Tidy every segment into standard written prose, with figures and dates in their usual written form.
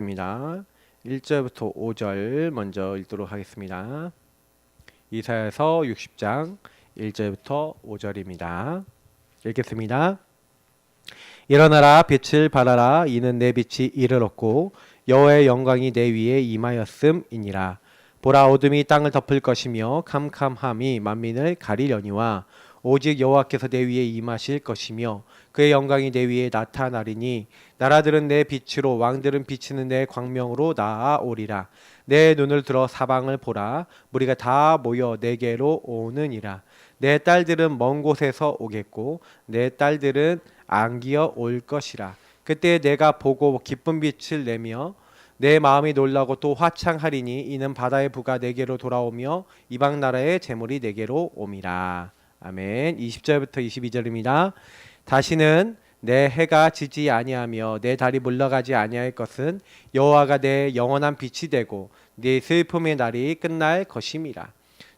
입니다. 1절부터 5절 먼저 읽도록 하겠습니다. 이사야서 60장 1절부터 5절입니다. 읽겠습니다. 일어나라, 빛을 발하라, 이는 내 빛이 이르렀고 여호와의 영광이 내 위에 임하였음이니라. 보라, 어둠이 땅을 덮을 것이며 캄캄함이 만민을 가리려니와 오직 여호와께서 내 위에 임하실 것이며 그의 영광이 내 위에 나타나리니 나라들은 내 빛으로 왕들은 비치는 내 광명으로 나아오리라. 내 눈을 들어 사방을 보라. 무리가 다 모여 내게로 오느니라. 내 딸들은 먼 곳에서 오겠고 내 딸들은 안기어 올 것이라. 그때 내가 보고 기쁜 빛을 내며 내 마음이 놀라고 또 화창하리니 이는 바다의 부가 내게로 돌아오며 이방 나라의 재물이 내게로 옴이라. 아멘. 20절부터 22절입니다. 다시는 내 해가 지지 아니하며 내 달이 물러가지 아니할 것은 여호와가 내 영원한 빛이 되고 내 슬픔의 날이 끝날 것임이라.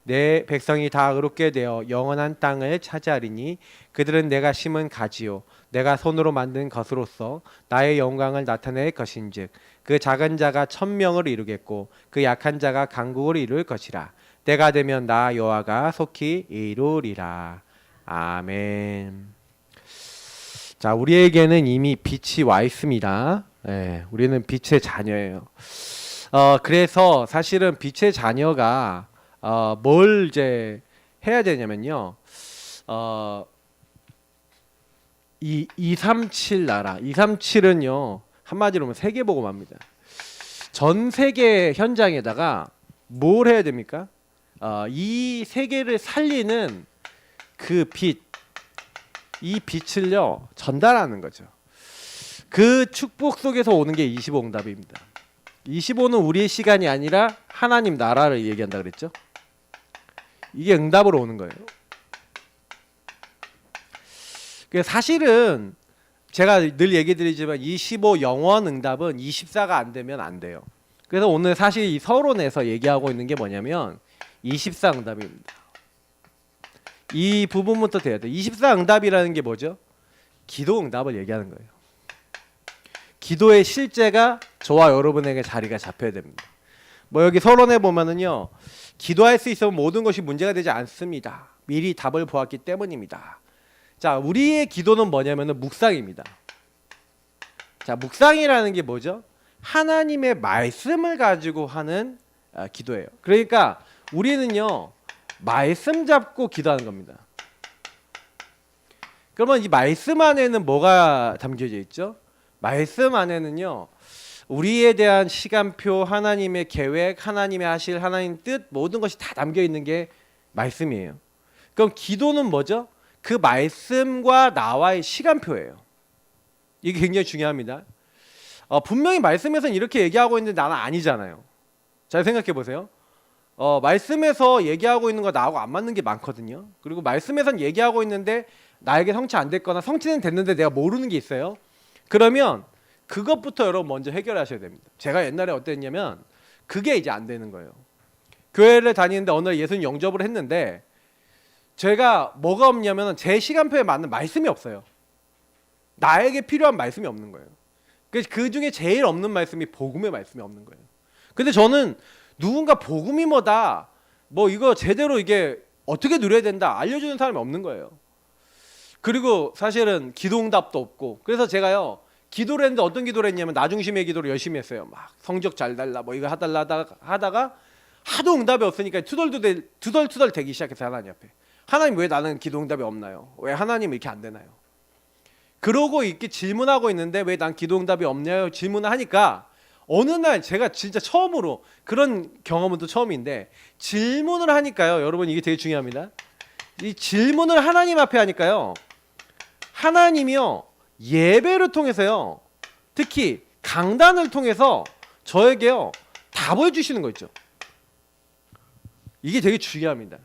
내 백성이 다 의롭게 되어 영원한 땅을 차지하리니 그들은 내가 심은 가지요 내가 손으로 만든 것으로서 나의 영광을 나타낼 것인즉 그 작은 자가 1000명을 이루겠고 그 약한 자가 강국을 이룰 것이라. 때가 되면 나 여호와가 속히 이루리라. 아멘. 자, 우리에게는 이미 빛이 와 있습니다. 우리는 빛의 자녀예요. 그래서 사실은 빛의 자녀가 뭘 이제 해야 되냐면요. 237 나라. 237은요. 한마디로 하면 세계복음화입니다. 전 세계 현장에다가 뭘 해야 됩니까? 이 세계를 살리는 그 빛, 이 빛을요 전달하는 거죠. 그 축복 속에서 오는 게 25응답입니다. 25는 우리의 시간이 아니라 하나님 나라를 얘기한다 그랬죠. 이게 응답으로 오는 거예요. 사실은 제가 늘 얘기 드리지만 25 영원 응답은 24가 안 되면 안 돼요. 그래서 오늘 사실 이 서론에서 얘기하고 있는 게 뭐냐면 24 응답입니다. 이 부분부터 돼야 돼. 24 응답이라는 게 뭐죠? 기도 응답을 얘기하는 거예요. 기도의 실제가 저와 여러분에게 자리가 잡혀야 됩니다. 뭐 여기 서론에 보면은요. 기도할 수 있으면 모든 것이 문제가 되지 않습니다. 미리 답을 보았기 때문입니다. 자, 우리의 기도는 뭐냐면은 묵상입니다. 자, 묵상이라는 게 뭐죠? 하나님의 말씀을 가지고 하는 기도예요. 그러니까 우리는요. 말씀 잡고 기도하는 겁니다. 그러면 이 말씀 안에는 뭐가 담겨져 있죠? 말씀 안에는요. 우리에 대한 시간표, 하나님의 계획, 하나님의 하실 하나님 뜻 모든 것이 다 담겨 있는 게 말씀이에요. 그럼 기도는 뭐죠? 그 말씀과 나와의 시간표예요. 이게 굉장히 중요합니다. 분명히 말씀에서는 이렇게 얘기하고 있는데 나는 아니잖아요. 잘 생각해 보세요. 말씀에서 얘기하고 있는 거 나하고 안 맞는 게 많거든요. 그리고 말씀에서는 얘기하고 있는데 나에게 성취 안 됐거나 성취는 됐는데 내가 모르는 게 있어요. 그러면 그것부터 여러분 먼저 해결하셔야 됩니다. 제가 옛날에 어땠냐면 그게 이제 안 되는 거예요. 교회를 다니는데 어느 날 예수님 영접을 했는데 제가 뭐가 없냐면 제 시간표에 맞는 말씀이 없어요. 나에게 필요한 말씀이 없는 거예요. 그 중에 제일 없는 말씀이 복음의 말씀이 없는 거예요. 근데 저는 누군가 복음이 뭐다, 뭐 이거 제대로 이게 어떻게 누려야 된다 알려주는 사람이 없는 거예요. 그리고 사실은 기도응답도 없고, 그래서 제가요 기도를 했는데 어떤 기도를 했냐면 나 중심의 기도를 열심히 했어요. 막 성적 잘 달라 뭐 이거 하달라 하다가 하도 응답이 없으니까 투덜투덜 대기 시작했어요. 하나님 앞에. 하나님 왜 나는 기도응답이 없나요? 왜 하나님 이렇게 안 되나요? 그러고 이렇게 질문하고 있는데 왜 난 기도응답이 없냐요? 질문을 하니까 어느 날 제가 진짜 처음으로 그런 경험은 또 처음인데 질문을 하니까요. 여러분 이게 되게 중요합니다. 이 질문을 하나님 앞에 하니까요. 하나님이요. 예배를 통해서요. 특히 강단을 통해서 저에게요. 답을 주시는 거 있죠. 이게 되게 중요합니다.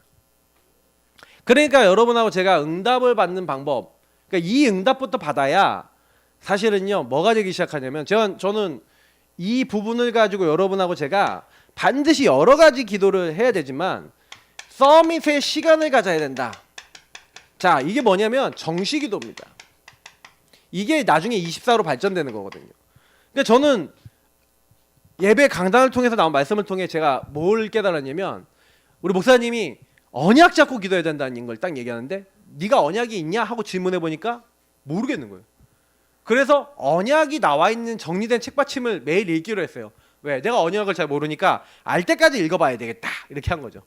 그러니까 여러분하고 제가 응답을 받는 방법, 그러니까 이 응답부터 받아야 사실은요. 뭐가 되기 시작하냐면 저는 이 부분을 가지고 여러분하고 제가 반드시 여러 가지 기도를 해야 되지만 서밋의 시간을 가져야 된다. 자, 이게 뭐냐면 정시기도입니다. 이게 나중에 24로 발전되는 거거든요. 그러니까 저는 예배 강단을 통해서 나온 말씀을 통해 제가 뭘 깨달았냐면 우리 목사님이 언약 잡고 기도해야 된다는 걸 딱 얘기하는데 네가 언약이 있냐 하고 질문해 보니까 모르겠는 거예요. 그래서 언약이 나와 있는 정리된 책받침을 매일 읽기로 했어요. 왜? 내가 언약을 잘 모르니까 알 때까지 읽어봐야 되겠다 이렇게 한 거죠.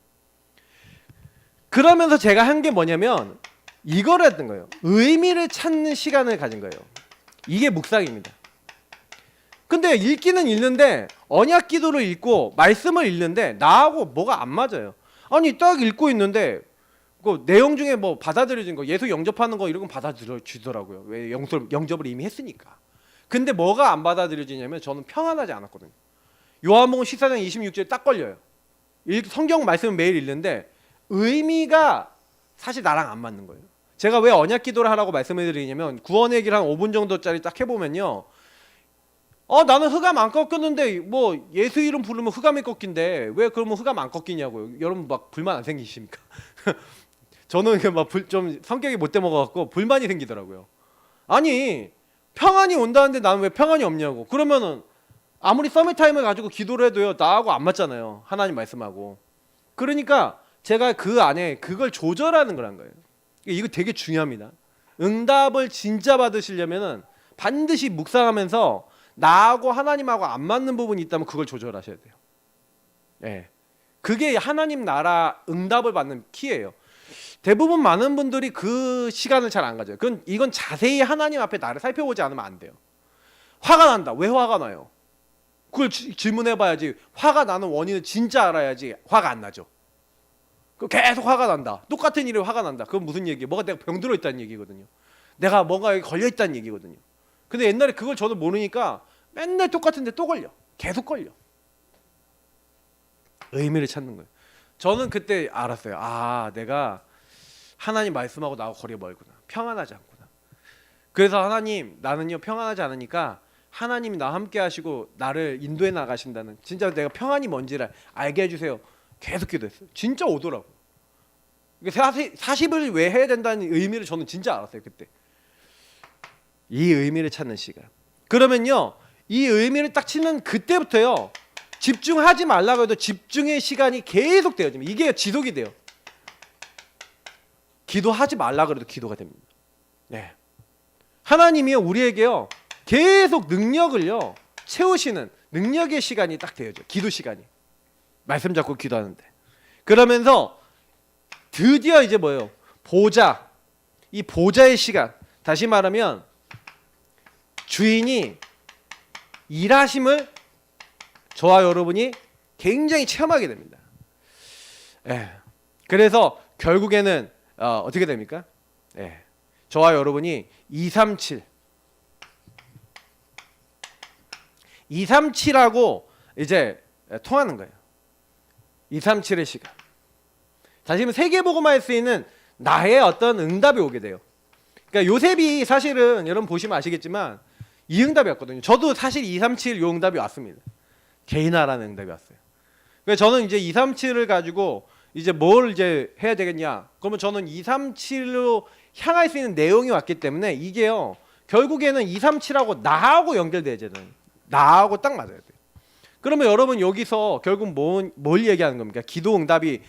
그러면서 제가 한 게 뭐냐면 이걸 했던 거예요. 의미를 찾는 시간을 가진 거예요. 이게 묵상입니다. 근데 읽기는 읽는데 언약 기도를 읽고 말씀을 읽는데 나하고 뭐가 안 맞아요. 아니 딱 읽고 있는데 그 내용 중에 뭐 받아들여진 거 예수 영접하는 거 이런 건 받아들여지더라고요. 왜 영접을 이미 했으니까. 근데 뭐가 안 받아들여지냐면 저는 평안하지 않았거든요. 요한복음 14장 26절에 딱 걸려요. 성경 말씀을 매일 읽는데 의미가 사실 나랑 안 맞는 거예요. 제가 왜 언약 기도를 하라고 말씀을 드리냐면 구원의 얘기를 한 5분 정도짜리 딱 해보면요. 나는 흑암 안 꺾였는데 뭐 예수 이름 부르면 흑암이 꺾인데 왜 그러면 흑암 안 꺾이냐고요. 여러분 막 불만 안 생기십니까? 저는 막 좀 성격이 못돼 먹어갖고 불만이 생기더라고요. 아니 평안이 온다는데 나는 왜 평안이 없냐고. 그러면은 아무리 서밋타임을 가지고 기도를 해도요 나하고 안 맞잖아요. 하나님 말씀하고. 그러니까 제가 그 안에 그걸 조절하는 거란 거예요. 이거 되게 중요합니다. 응답을 진짜 받으시려면은 반드시 묵상하면서 나하고 하나님하고 안 맞는 부분이 있다면 그걸 조절하셔야 돼요. 네. 그게 하나님 나라 응답을 받는 키예요. 대부분 많은 분들이 그 시간을 잘 안 가져요. 이건 자세히 하나님 앞에 나를 살펴보지 않으면 안 돼요. 화가 난다. 왜 화가 나요? 그걸 질문해봐야지. 화가 나는 원인을 진짜 알아야지 화가 안 나죠. 계속 화가 난다. 똑같은 일에 화가 난다. 그건 무슨 얘기예요? 뭐가 내가 병들어 있다는 얘기거든요. 내가 뭔가 걸려 있다는 얘기거든요. 근데 옛날에 그걸 저도 모르니까 맨날 똑같은데 또 걸려. 계속 걸려. 의미를 찾는 거예요. 저는 그때 알았어요. 내가 하나님 말씀하고 나하고 거리가 멀구나. 평안하지 않구나. 그래서 하나님 나는요 평안하지 않으니까 하나님이 나와 함께 하시고 나를 인도해 나가신다는 진짜 내가 평안이 뭔지를 알게 해주세요. 계속 기도했어요. 진짜 오더라고. 40을 왜 해야 된다는 의미를 저는 진짜 알았어요. 그때. 이 의미를 찾는 시간. 그러면요 이 의미를 딱 치는 그때부터요 집중하지 말라고 해도 집중의 시간이 계속 되어집니다. 이게 지속이 돼요. 기도하지 말라 그래도 기도가 됩니다. 네. 하나님이요 우리에게요 계속 능력을요 채우시는 능력의 시간이 딱 되어져. 기도 시간이. 말씀 잡고 기도하는데. 그러면서 드디어 이제 뭐예요? 보좌. 이 보좌의 시간. 다시 말하면 주인이 일하심을 저와 여러분이 굉장히 체험하게 됩니다. 그래서 결국에는 어떻게 됩니까? 저와 여러분이 237 237하고 이제 통하는 거예요. 237의 시간. 다시 세계복음화할 수 있는 나의 어떤 응답이 오게 돼요. 그러니까 요셉이 사실은 여러분 보시면 아시겠지만 이 응답이었거든요. 저도 사실 237 요 응답이 왔습니다. 개인화라는 응답이 왔어요. 그래서 저는 이제 237을 가지고 이제 뭘 이제 해야 되겠냐? 그러면 저는 237로 향할 수 있는 내용이 왔기 때문에 이게요. 결국에는 237하고 나하고 연결돼야 되는. 나하고 딱 맞아야 돼요. 그러면 여러분 여기서 결국 뭘 얘기하는 겁니까? 기도 응답이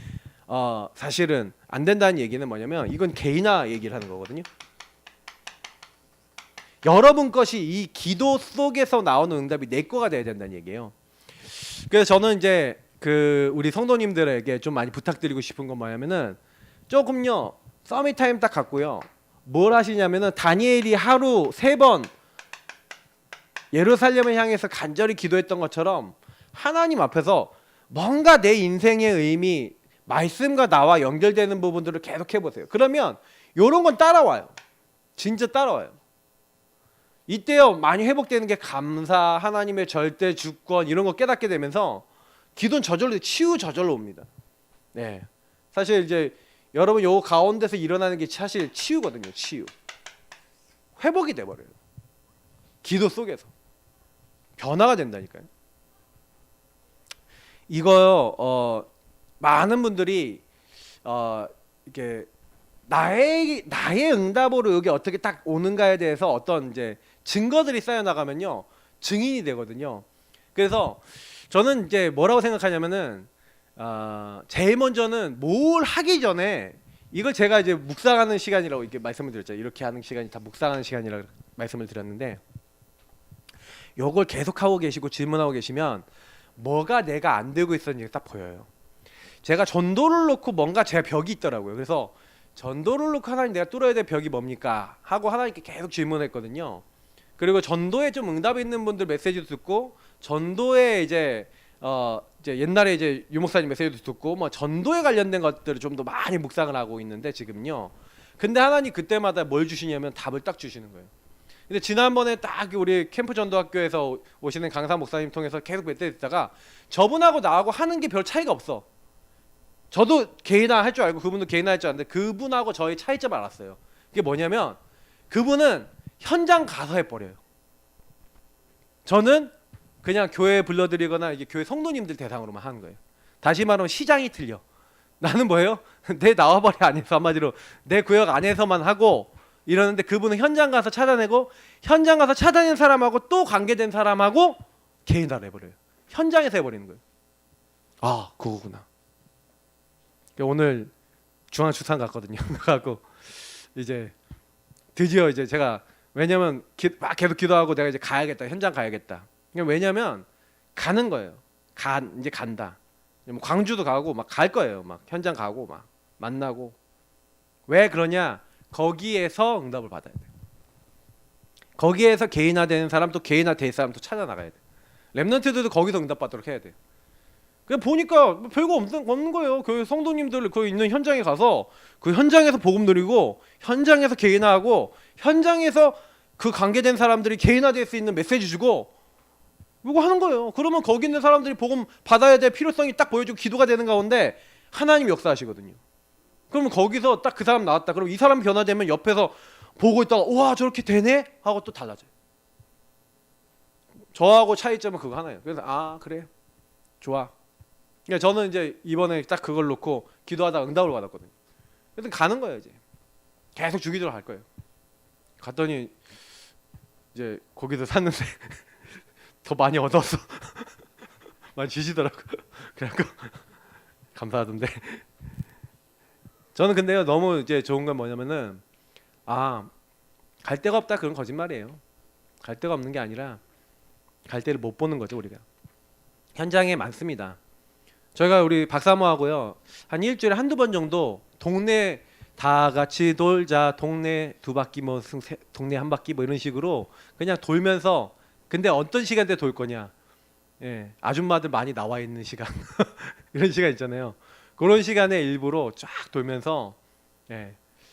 사실은 안 된다는 얘기는 뭐냐면 이건 개인화 얘기를 하는 거거든요. 여러분 것이 이 기도 속에서 나오는 응답이 내 거가 돼야 된다는 얘기예요. 그래서 저는 이제 우리 성도님들에게 좀 많이 부탁드리고 싶은 건 뭐냐면은 조금요 서밋 타임 딱 갖고요 뭘 하시냐면은 다니엘이 하루 3번 예루살렘을 향해서 간절히 기도했던 것처럼 하나님 앞에서 뭔가 내 인생의 의미 말씀과 나와 연결되는 부분들을 계속 해보세요. 그러면 이런 건 따라와요. 진짜 따라와요. 이때요 많이 회복되는 게 감사, 하나님의 절대 주권 이런 거 깨닫게 되면서 기도는 저절로 치유 저절로 옵니다. 네, 사실 이제 여러분 요 가운데서 일어나는 게 사실 치유거든요. 치유. 회복이 돼버려요. 기도 속에서 변화가 된다니까요. 이거 많은 분들이 이렇게 나의 응답으로 여기 어떻게 딱 오는가에 대해서 어떤 이제 증거들이 쌓여 나가면요 증인이 되거든요. 그래서 저는 이제 뭐라고 생각하냐면은 제일 먼저는 뭘 하기 전에 이걸 제가 이제 묵상하는 시간이라고 이렇게 말씀을 드렸죠. 이렇게 하는 시간이 다 묵상하는 시간이라고 말씀을 드렸는데 요걸 계속하고 계시고 질문하고 계시면 뭐가 내가 안 되고 있었는지 딱 보여요. 제가 전도를 놓고 뭔가 제 벽이 있더라고요. 그래서 전도를 놓고 하나님 내가 뚫어야 될 벽이 뭡니까? 하고 하나님께 계속 질문했거든요. 그리고 전도에 좀 응답이 있는 분들 메시지도 듣고 전도에 이제 옛날에 이제 유 목사님 메시지도 듣고 뭐 전도에 관련된 것들을 좀 더 많이 묵상을 하고 있는데 지금요. 근데 하나님 그때마다 뭘 주시냐면 답을 딱 주시는 거예요. 근데 지난번에 딱 우리 캠프 전도학교에서 오시는 강사 목사님 통해서 계속 메시지 듣다가 저분하고 나하고 하는 게 별 차이가 없어. 저도 개인화 할 줄 알고 그분도 개인화 할 줄 아는데 그분하고 저의 차이점을 알았어요. 그게 뭐냐면 그분은 현장 가서 해버려요. 저는 그냥 교회 불러드리거나 이게 교회 성도님들 대상으로만 하는 거예요. 다시 말하면 시장이 틀려. 나는 뭐예요? 내 나와버리 안에서 한마디로 내 구역 안에서만 하고 이러는데 그분은 현장 가서 찾아내고 현장 가서 찾아낸 사람하고 또 관계된 사람하고 개인화를 해버려요. 현장에서 해버리는 거예요. 아 그거구나. 오늘 중앙출산 갔거든요. 가고 이제 드디어 이제 제가 왜냐면 막 계속 기도하고 내가 이제 가야겠다. 현장 가야겠다. 왜냐면 가는 거예요. 이제 간다. 뭐 광주도 가고 막 갈 거예요. 막 현장 가고 막 만나고. 왜 그러냐? 거기에서 응답을 받아야 돼. 거기에서 개인화되는 사람 또 개인화될 사람 또 찾아 나가야 돼. 렘넌트들도 거기서 응답 받도록 해야 돼. 그냥 보니까 별거 없는 거예요. 그 성도님들 그 있는 현장에 가서 그 현장에서 복음 누리고 현장에서 개인화하고 현장에서 그 관계된 사람들이 개인화될 수 있는 메시지 주고 이거 하는 거예요. 그러면 거기 있는 사람들이 복음 받아야 될 필요성이 딱 보여주고 기도가 되는 가운데 하나님 역사하시거든요. 그러면 거기서 딱 그 사람 나왔다. 그럼 이 사람 변화되면 옆에서 보고 있다가 우와 저렇게 되네? 하고 또 달라져요. 저하고 차이점은 그거 하나예요. 그래서 아 그래 좋아. 그러니까 저는 이제 이번에 딱 그걸 놓고 기도하다가 응답을 받았거든요. 그래서 가는 거예요. 이제 계속 주기도록 할 거예요. 갔더니 이제 거기서 샀는데 더 많이 얻었어. 많이 주시더라고. 그래갖고 감사하던데. 저는 근데요 너무 이제 좋은 건 뭐냐면은 갈 데가 없다 그런 거짓말이에요. 갈 데가 없는 게 아니라 갈 데를 못 보는 거죠 우리가. 현장에 많습니다. 저희가 우리 박사모하고요 한 일주일에 한두 번 정도 동네 다 같이 돌자 동네 두 바퀴 뭐 동네 한 바퀴 뭐 이런 식으로 그냥 돌면서 근데 어떤 시간대에 돌 거냐? 예, 아줌마들 많이 나와 있는 시간 이런 시간 있잖아요. 그런 시간에 일부러 쫙 돌면서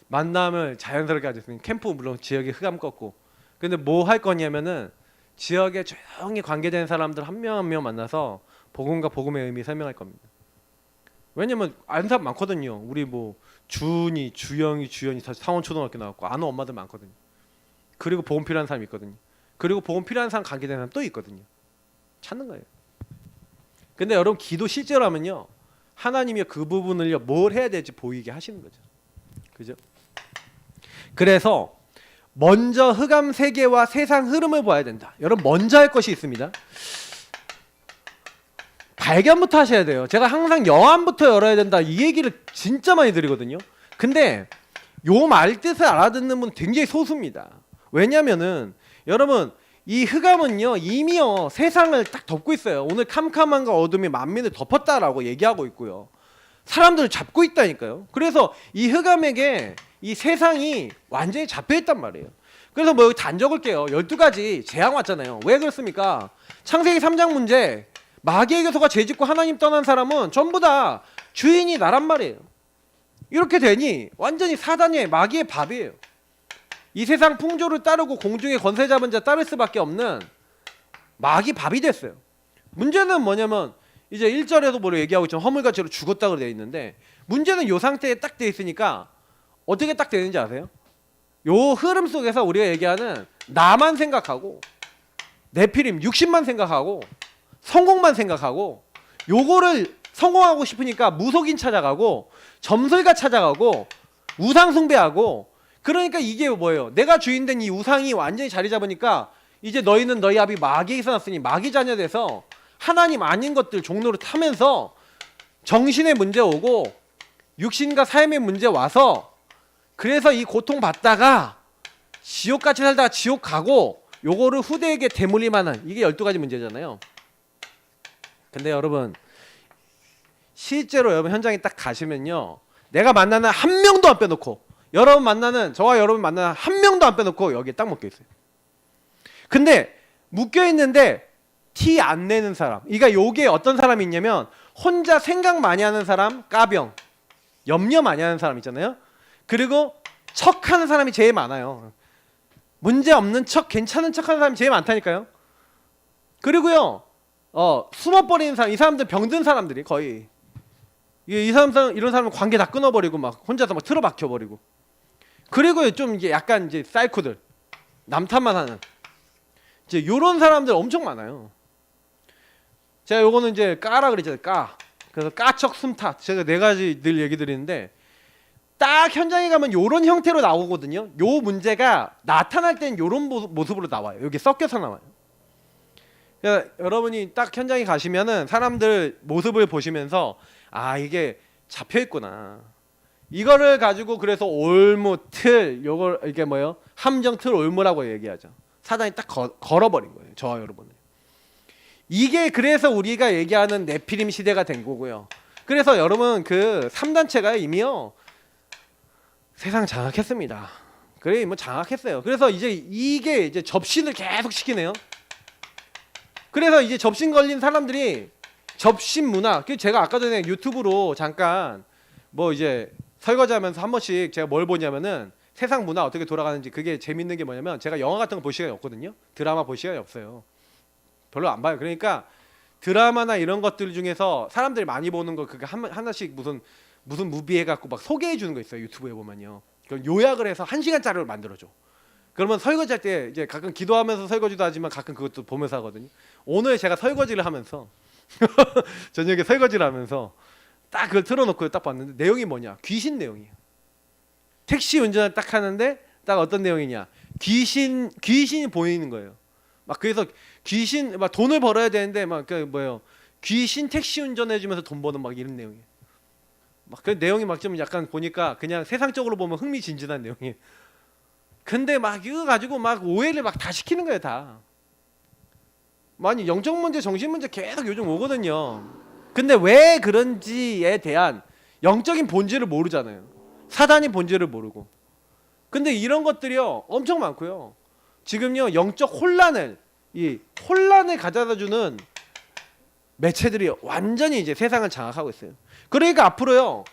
만남을 자연스럽게 하죠. 캠프 물론 지역에 흑암 꺾고 근데 뭐 할 거냐면은 지역에 조용히 관계된 사람들 한 명 한 명 만나서 복음과 복음의 의미 설명할 겁니다. 왜냐면 아는 사람 많거든요. 우리 뭐 주은이, 주영이 다 상원초등학교 나왔고 아는 엄마들 많거든요. 그리고 복음 필요한 사람 있거든요. 그리고 복음 필요한 사람 관계된 사람 또 있거든요. 찾는 거예요. 근데 여러분 기도 실제로 하면요 하나님이 그 부분을요 뭘 해야 될지 보이게 하시는 거죠. 그죠? 그래서 먼저 흑암 세계와 세상 흐름을 봐야 된다. 여러분 먼저 할 것이 있습니다. 발견부터 하셔야 돼요. 제가 항상 영안부터 열어야 된다 이 얘기를 진짜 많이 드리거든요. 근데 요 말 뜻을 알아듣는 분 굉장히 소수입니다. 왜냐면은 여러분 이 흑암은요 이미요 세상을 딱 덮고 있어요. 오늘 캄캄함과 어둠이 만민을 덮었다라고 얘기하고 있고요. 사람들을 잡고 있다니까요. 그래서 이 흑암에게 이 세상이 완전히 잡혀있단 말이에요. 그래서 뭐 여기 단 적을게요. 12가지 재앙 왔잖아요. 왜 그렇습니까? 창세기 3장 문제 마귀에게서가 죄짓고 하나님 떠난 사람은 전부 다 주인이 나란 말이에요. 이렇게 되니 완전히 사단의 마귀의 밥이에요. 이 세상 풍조를 따르고 공중의 권세 잡은 자 따를 수밖에 없는 마귀 밥이 됐어요. 문제는 뭐냐면 이제 1절에도 뭐를 얘기하고 있지만 허물과죄로 죽었다고 되어 있는데 문제는 요 상태에 딱 되어 있으니까 어떻게 딱 되는지 아세요? 요 흐름 속에서 우리가 얘기하는 나만 생각하고 네피림 60만 생각하고 성공만 생각하고 요거를 성공하고 싶으니까 무속인 찾아가고 점술가 찾아가고 우상 숭배하고 그러니까 이게 뭐예요? 내가 주인된 이 우상이 완전히 자리 잡으니까 이제 너희는 너희 아비 마귀에서 났으니 마귀 자녀 돼서 하나님 아닌 것들 종로를 타면서 정신의 문제 오고 육신과 삶의 문제 와서 그래서 이 고통 받다가 지옥같이 살다가 지옥 가고 요거를 후대에게 대물림하는 이게 12가지 문제잖아요. 근데 여러분 실제로 여러분 현장에 딱 가시면요, 내가 만나는 한 명도 안 빼놓고 여러분 만나는 저와 여러분 만나는 한 명도 안 빼놓고 여기에 딱 묶여 있어요. 근데 묶여 있는데 티 안 내는 사람, 그러니까 요게 어떤 사람이 있냐면 혼자 생각 많이 하는 사람, 까병, 염려 많이 하는 사람 있잖아요. 그리고 척하는 사람이 제일 많아요. 문제 없는 척, 괜찮은 척하는 사람이 제일 많다니까요. 그리고요, 숨어버리는 사람, 이 사람들 병든 사람들이 거의 이 사람 이런 사람은 관계 다 끊어버리고 막 혼자서 막 틀어박혀버리고. 그리고 좀 이제 약간 이제 사이코들, 남탓만 하는 이제 요런 사람들 엄청 많아요. 제가 요거는 이제 까라 그랬잖아요. 까. 그래서 까척 숨탓. 제가 4가지 늘 얘기 드리는데 딱 현장에 가면 요런 형태로 나오거든요. 요 문제가 나타날 땐 요런 모습으로 나와요. 여기 섞여서 나와요. 그러니까 여러분이 딱 현장에 가시면은 사람들 모습을 보시면서 아, 이게 잡혀 있구나. 이거를 가지고 그래서 올무, 틀, 요걸 이게 뭐예요? 함정, 틀, 올무라고 얘기하죠. 사단이 딱 걸어버린 거예요. 저와 여러분을. 이게 그래서 우리가 얘기하는 네피림 시대가 된 거고요. 그래서 여러분 그 3단체가 이미요 세상 장악했습니다. 그래 뭐 장악했어요. 그래서 이제 이게 이제 접신을 계속 시키네요. 그래서 이제 접신 걸린 사람들이 접신 문화, 제가 아까 전에 유튜브로 잠깐 뭐 이제 설거지하면서 한 번씩 제가 뭘 보냐면은 세상 문화 어떻게 돌아가는지, 그게 재밌는 게 뭐냐면 제가 영화 같은 거 볼 시간이 없거든요. 드라마 볼 시간이 없어요. 별로 안 봐요. 그러니까 드라마나 이런 것들 중에서 사람들이 많이 보는 거 그게 하나씩 무슨 무비 해갖고 막 소개해 주는 거 있어요. 유튜브에 보면요. 그럼 요약을 해서 1시간짜리로 만들어줘. 그러면 설거지할 때 이제 가끔 기도하면서 설거지도 하지만 가끔 그것도 보면서 하거든요. 오늘 제가 설거지를 하면서 저녁에 설거지를 하면서 딱 그걸 틀어놓고 딱 봤는데 내용이 뭐냐? 귀신 내용이에요. 택시 운전을 딱 하는데 딱 어떤 내용이냐? 귀신이 보이는 거예요. 막 그래서 귀신 막 돈을 벌어야 되는데 막 그 뭐예요? 귀신 택시 운전해주면서 돈 버는 막 이런 내용이에요. 막 그 내용이 막 좀 약간 보니까 그냥 세상적으로 보면 흥미진진한 내용이에요. 근데 막 이거 가지고 막 오해를 막 다 시키는 거예요, 다. 많이 영적 문제, 정신 문제 계속 요즘 오거든요. 근데 왜 그런지에 대한 영적인 본질을 모르잖아요. 사단이 본질을 모르고. 근데 이런 것들이요 엄청 많고요. 지금요 영적 이 혼란을 가져다 주는 매체들이 완전히 이제 세상을 장악하고 있어요. 그러니까 앞으로요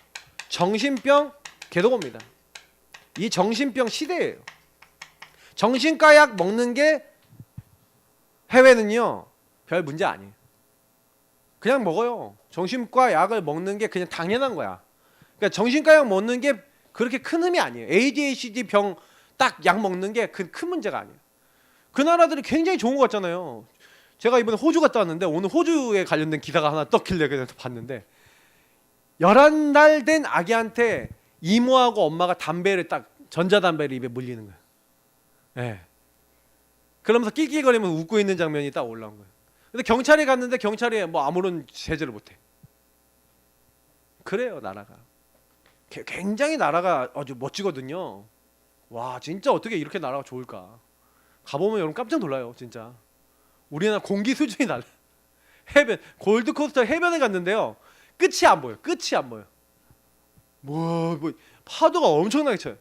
정신병 계속 옵니다. 이 정신병 시대예요. 정신과 약 먹는 게 해외는요 별 문제 아니에요. 그냥 먹어요. 정신과 약을 먹는 게 그냥 당연한 거야. 그러니까 정신과 약 먹는 게 그렇게 큰 흠이 아니에요. ADHD 병 딱 약 먹는 게 큰 문제가 아니에요. 그 나라들이 굉장히 좋은 것 같잖아요. 제가 이번에 호주 갔다 왔는데 오늘 호주에 관련된 기사가 하나 떴길래 그냥 봤는데 11달 된 아기한테 이모하고 엄마가 담배를 딱 전자담배를 입에 물리는 거예요. 네. 그러면서 낄낄거리면서 웃고 있는 장면이 딱 올라온 거예요. 근데 경찰이 갔는데 경찰이 뭐 아무런 제재를 못해. 그래요 나라가. 굉장히 나라가 아주 멋지거든요. 와 진짜 어떻게 이렇게 나라가 좋을까. 가보면 여러분 깜짝 놀라요 진짜. 우리나라 공기 수준이 달라. 해변 골드코스터 해변에 갔는데요 끝이 안 보여. 끝이 안 보여. 뭐 파도가 엄청나게 쳐요.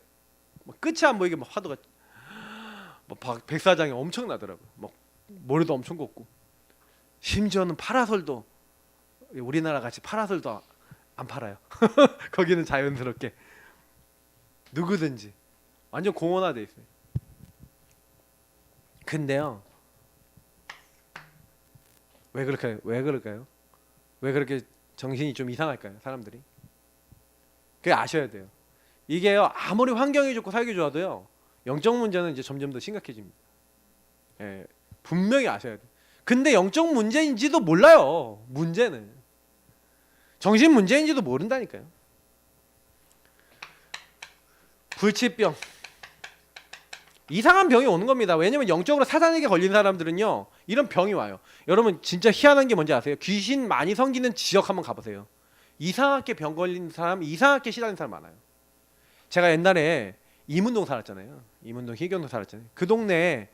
막 끝이 안 보이게 막 파도가 막 백사장이 엄청나더라고요. 막 모래도 엄청 걷고 심지어는 파라솔도 우리나라 같이 파라솔도 안 팔아요. 거기는 자연스럽게 누구든지 완전 공원화돼 있어요. 근데요 왜 그럴까요? 왜 그렇게 정신이 좀 이상할까요? 사람들이 그게 아셔야 돼요. 이게요 아무리 환경이 좋고 살기 좋아도요 영적 문제는 이제 점점 더 심각해집니다. 예, 분명히 아셔야 돼요. 근데 영적 문제인지도 몰라요. 문제는 정신 문제인지도 모른다니까요. 불치병 이상한 병이 오는 겁니다. 왜냐면 영적으로 사단에게 걸린 사람들은요 이런 병이 와요. 여러분 진짜 희한한 게 뭔지 아세요? 귀신 많이 섬기는 지역 한번 가보세요. 이상하게 병 걸린 사람, 이상하게 시달리는 사람 많아요. 제가 옛날에 이문동 살았잖아요. 이문동 희경동 살았잖아요. 그 동네에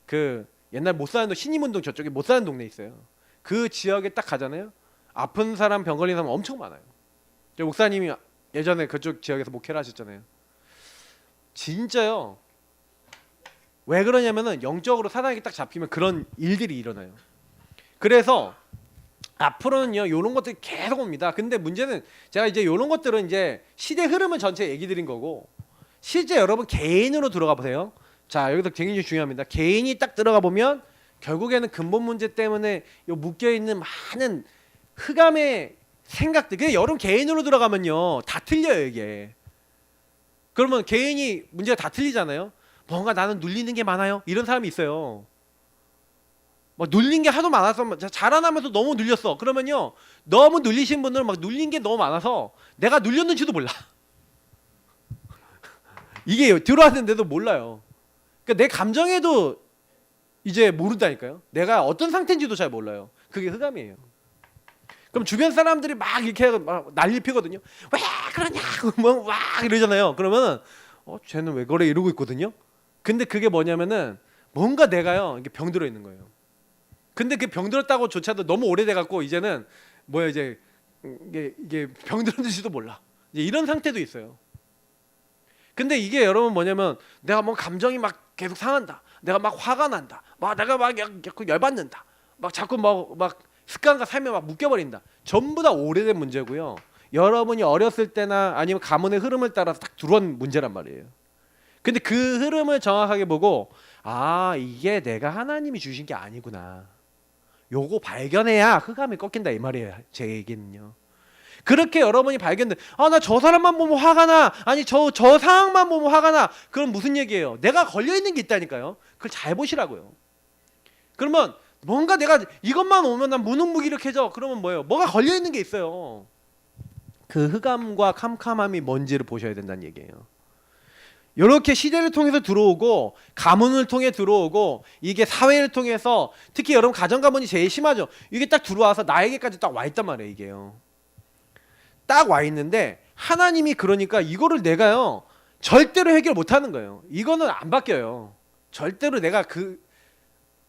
그 옛날 못 사는 신임운동 저쪽에 못 사는 동네 있어요. 그 지역에 딱 가잖아요. 아픈 사람 병 걸린 사람 엄청 많아요. 저 목사님이 예전에 그쪽 지역에서 목회를 하셨잖아요. 진짜요. 왜 그러냐면은 영적으로 사단에게 딱 잡히면 그런 일들이 일어나요. 그래서 앞으로는요 이런 것들이 계속 옵니다. 근데 문제는 제가 이제 이런 것들은 이제 시대 흐름을 전체 얘기 드린 거고, 실제 여러분 개인으로 들어가 보세요. 자 여기서 굉장히 중요합니다. 개인이 딱 들어가 보면 결국에는 근본 문제 때문에 묶여 있는 많은 흑암의 생각들. 근데 여러분 개인으로 들어가면요 다 틀려요 이게. 그러면 개인이 문제가 다 틀리잖아요. 뭔가 나는 눌리는 게 많아요. 이런 사람이 있어요. 막 눌린 게 하도 많아서 자라나면서 너무 눌렸어. 그러면요 너무 눌리신 분들은 막 눌린 게 너무 많아서 내가 눌렸는지도 몰라. 이게 들어왔는데도 몰라요. 그러니까 내 감정에도 이제 모른다니까요. 내가 어떤 상태인지도 잘 몰라요. 그게 흑암이에요. 그럼 주변 사람들이 막 이렇게 막 난리 피거든요. 왜 그러냐고 뭐 막 이러잖아요. 그러면 쟤는 왜 그래 이러고 있거든요. 근데 그게 뭐냐면은 뭔가 내가요 이게 병들어 있는 거예요. 근데 그 병들었다고조차도 너무 오래돼 갖고 이제는 뭐야 이제 이게 병들었는지도 몰라. 이제 이런 상태도 있어요. 근데 이게 여러분 뭐냐면 내가 뭐 감정이 막 계속 상한다. 내가 막 화가 난다. 내가 막 열받는다. 막 자꾸 막 습관과 삶에 막 묶여버린다. 전부 다 오래된 문제고요. 여러분이 어렸을 때나 아니면 가문의 흐름을 따라서 딱 들어온 문제란 말이에요. 근데 그 흐름을 정확하게 보고 이게 내가 하나님이 주신 게 아니구나. 요거 발견해야 흑암이 꺾인다 이 말이에요. 제 얘기는요. 그렇게 여러분이 발견돼. 나 저 사람만 보면 화가 나. 아니 저 상황만 보면 화가 나. 그럼 무슨 얘기예요? 내가 걸려 있는 게 있다니까요. 그걸 잘 보시라고요. 그러면 뭔가 내가 이것만 오면 난 무능무기력해져. 그러면 뭐예요? 뭐가 걸려 있는 게 있어요. 그 흑암과 캄캄함이 뭔지를 보셔야 된다는 얘기예요. 이렇게 시대를 통해서 들어오고 가문을 통해 들어오고 이게 사회를 통해서 특히 여러분 가정 가문이 제일 심하죠. 이게 딱 들어와서 나에게까지 딱 와 있단 말이에요. 이게요. 딱 와 있는데 하나님이 그러니까 이거를 내가요 절대로 해결 못하는 거예요. 이거는 안 바뀌어요. 절대로 내가 그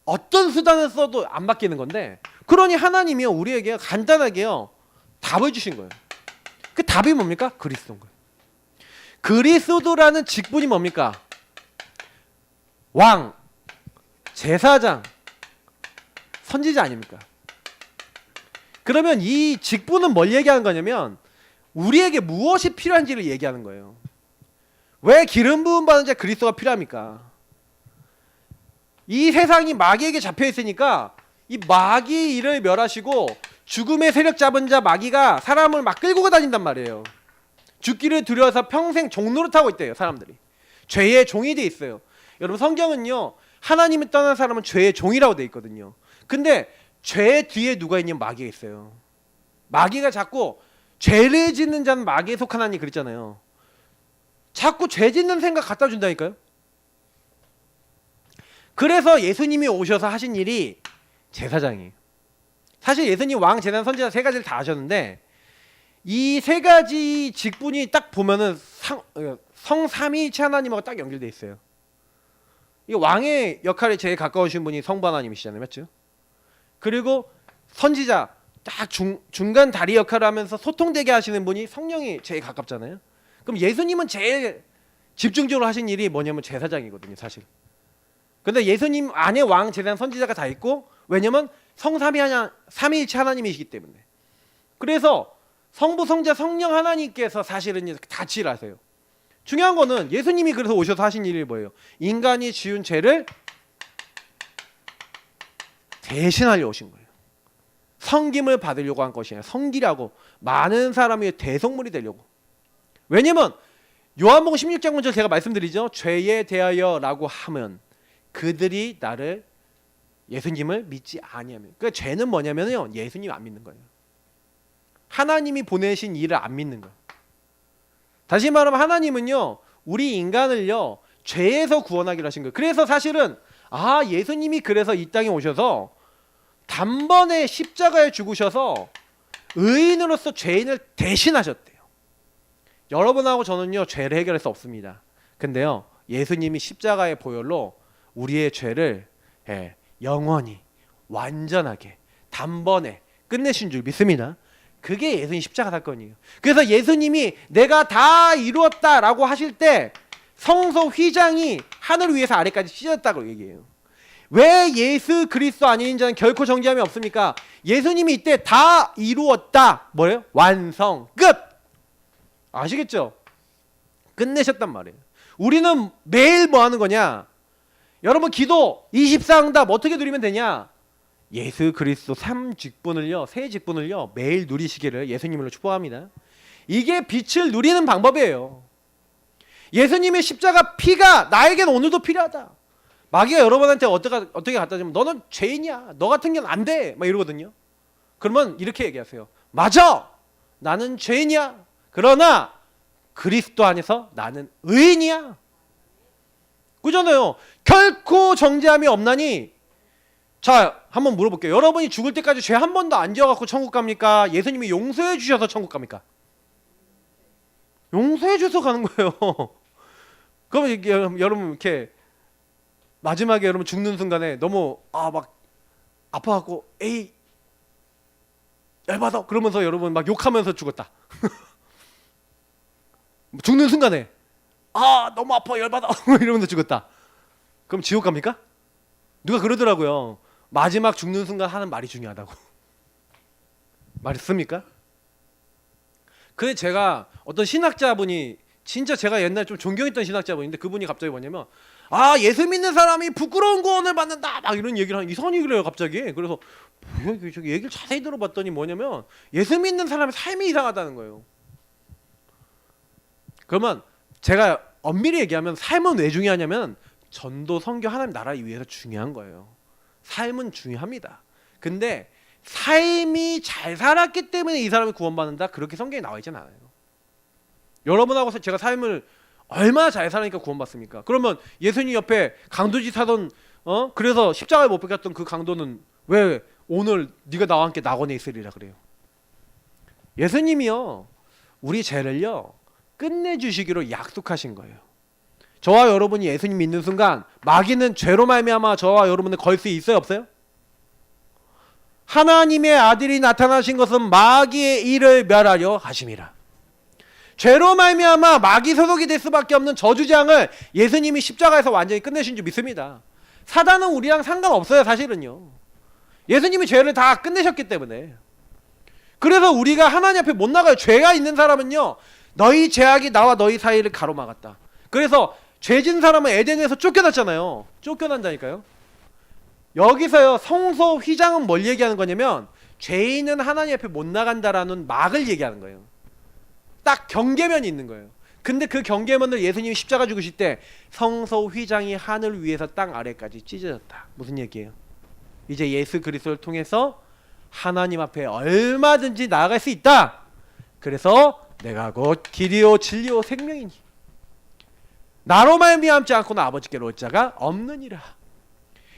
어떤 수단을 써도 안 바뀌는 건데, 그러니 하나님이요 우리에게 간단하게요 답을 주신 거예요. 그 답이 뭡니까? 그리스도인 거예요. 그리스도라는 직분이 뭡니까? 왕, 제사장, 선지자 아닙니까? 그러면 이 직분은 뭘 얘기하는 거냐면 우리에게 무엇이 필요한지를 얘기하는 거예요. 왜 기름 부음 받은 자 그리스도가 필요합니까? 이 세상이 마귀에게 잡혀 있으니까 이 마귀 일을 멸하시고 죽음의 세력 잡은 자 마귀가 사람을 막 끌고 다닌단 말이에요. 죽기를 두려워서 평생 종노릇하고 있대요. 사람들이 죄의 종이 돼 있어요. 여러분 성경은요 하나님을 떠난 사람은 죄의 종이라고 돼 있거든요. 근데 죄 뒤에 누가 있냐면 마귀가 있어요. 마귀가 자꾸 죄를 짓는 자는 마귀에 속하나니 그랬잖아요. 자꾸 죄 짓는 생각 갖다 준다니까요. 그래서 예수님이 오셔서 하신 일이 제사장이에요. 사실 예수님 왕, 제사장, 선지자 세 가지를 다 하셨는데 이 세 가지 직분이 딱 보면은 성삼위일체 하나님하고 딱 연결돼 있어요. 이 왕의 역할에 제일 가까우신 분이 성부 하나님이시잖아요, 맞죠? 그리고 선지자 딱 중간 다리 역할을 하면서 소통되게 하시는 분이 성령이 제일 가깝잖아요. 그럼 예수님은 제일 집중적으로 하신 일이 뭐냐면 제사장이거든요, 사실. 근데 예수님 안에 왕, 제사장, 선지자가 다 있고, 왜냐면 삼위일체 하나님이시기 때문에. 그래서 성부, 성자, 성령 하나님께서 사실은 같이 일하세요. 중요한 거는 예수님이 그래서 오셔서 하신 일이 뭐예요? 인간이 지은 죄를 대신하려 오신 거예요. 섬김을 받으려고 한 것이 아니라 섬기라고, 많은 사람이 대속물이 되려고. 왜냐면 요한복음 16장 먼저 제가 말씀드리죠. 죄에 대하여라고 하면 그들이 나를 예수님을 믿지 아니하면, 그러니까 죄는 뭐냐면요 예수님 안 믿는 거예요. 하나님이 보내신 일을 안 믿는 거예요. 다시 말하면 하나님은요 우리 인간을요 죄에서 구원하기로 하신 거예요. 그래서 사실은 예수님이 그래서 이 땅에 오셔서 단번에 십자가에 죽으셔서 의인으로서 죄인을 대신하셨대요. 여러분하고 저는요 죄를 해결할 수 없습니다. 근데요 예수님이 십자가의 보혈로 우리의 죄를 영원히 완전하게 단번에 끝내신 줄 믿습니다. 그게 예수님 십자가 사건이에요. 그래서 예수님이 내가 다 이루었다라고 하실 때 성소 휘장이 하늘 위에서 아래까지 찢어졌다고 얘기해요. 왜 예수 그리스도 아닌 자는 결코 정죄함이 없습니까? 예수님이 이때 다 이루었다. 뭐래요? 완성 끝. 아시겠죠? 끝내셨단 말이에요. 우리는 매일 뭐 하는 거냐? 여러분 기도 24응답 어떻게 누리면 되냐? 예수 그리스도 새 직분을요 매일 누리시기를 예수님으로 축복합니다. 이게 빛을 누리는 방법이에요. 예수님의 십자가 피가 나에겐 오늘도 필요하다. 마귀가 여러분한테 어떻게 갖다 주면 너는 죄인이야. 너 같은 게 안 돼. 막 이러거든요. 그러면 이렇게 얘기하세요. 맞아. 나는 죄인이야. 그러나 그리스도 안에서 나는 의인이야. 그잖아요. 결코 정죄함이 없나니. 자, 한번 물어볼게요. 여러분이 죽을 때까지 죄 한 번도 안 지어갖고 천국 갑니까? 예수님이 용서해 주셔서 천국 갑니까? 용서해 주셔서 가는 거예요. 그러면 이게 여러분 이렇게 마지막에 여러분 죽는 순간에 너무 막 아파갖고 에이 열받아 그러면서 여러분 막 욕하면서 죽었다. 죽는 순간에 너무 아파 열받아 이러면서 죽었다. 그럼 지옥 갑니까? 누가 그러더라고요. 마지막 죽는 순간 하는 말이 중요하다고. 말했습니까? 근데 제가 어떤 신학자분이 진짜 제가 옛날에 좀 존경했던 신학자분인데 그분이 갑자기 뭐냐면 예수 믿는 사람이 부끄러운 구원을 받는다 막 이런 얘기를 하는 이상한 얘기를 해요 갑자기. 그래서 저기 얘기를 자세히 들어봤더니 뭐냐면 예수 믿는 사람의 삶이 이상하다는 거예요. 그러면 제가 엄밀히 얘기하면 삶은 왜 중요하냐면 전도 선교 하나님 나라를 위해서 중요한 거예요. 삶은 중요합니다. 근데 삶이 잘 살았기 때문에 이 사람이 구원받는다 그렇게 성경에 나와 있진 않아요. 여러분하고 제가 삶을 얼마나 잘 살으니까 구원받습니까? 그러면 예수님 옆에 강도짓 하던 그래서 십자가에 못 박혔던 그 강도는 왜 오늘 네가 나와 함께 낙원에 있으리라 그래요? 예수님이요 우리 죄를요 끝내주시기로 약속하신 거예요. 저와 여러분이 예수님 믿는 순간 마귀는 죄로 말미암아 저와 여러분을 걸 수 있어요 없어요? 하나님의 아들이 나타나신 것은 마귀의 일을 멸하려 하심이라. 죄로 말미암아 마귀 소속이 될 수밖에 없는 저주장을 예수님이 십자가에서 완전히 끝내신 줄 믿습니다. 사단은 우리랑 상관없어요 사실은요. 예수님이 죄를 다 끝내셨기 때문에. 그래서 우리가 하나님 앞에 못 나가요. 죄가 있는 사람은요 너희 죄악이 나와 너희 사이를 가로막았다. 그래서 죄진 사람은 에덴에서 쫓겨났잖아요. 쫓겨난다니까요. 여기서요 성소 휘장은 뭘 얘기하는 거냐면 죄인은 하나님 앞에 못 나간다라는 막을 얘기하는 거예요. 딱 경계면이 있는 거예요. 근데 그 경계면을 예수님이 십자가 죽으실 때 성소 휘장이 하늘 위에서 땅 아래까지 찢어졌다. 무슨 얘기예요? 이제 예수 그리스도를 통해서 하나님 앞에 얼마든지 나아갈 수 있다. 그래서 내가 곧 길이요 진리요 생명이니 나로 말미암지 않고는 아버지께로 올 자가 없느니라.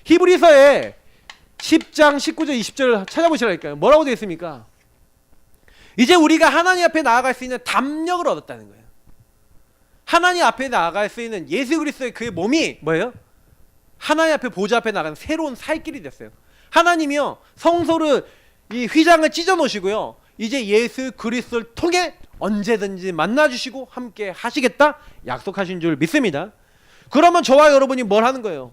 히브리서에 10장 19절 20절을 찾아보시라니까요. 뭐라고 되어 있습니까? 이제 우리가 하나님 앞에 나아갈 수 있는 담력을 얻었다는 거예요. 하나님 앞에 나아갈 수 있는 예수 그리스도의 그의 몸이 뭐예요? 하나님 앞에 보좌 앞에 나가는 새로운 살 길이 됐어요. 하나님이요 성소를 이 휘장을 찢어 놓으시고요 이제 예수 그리스도를 통해 언제든지 만나주시고 함께 하시겠다 약속하신 줄 믿습니다. 그러면 저와 여러분이 뭘 하는 거예요?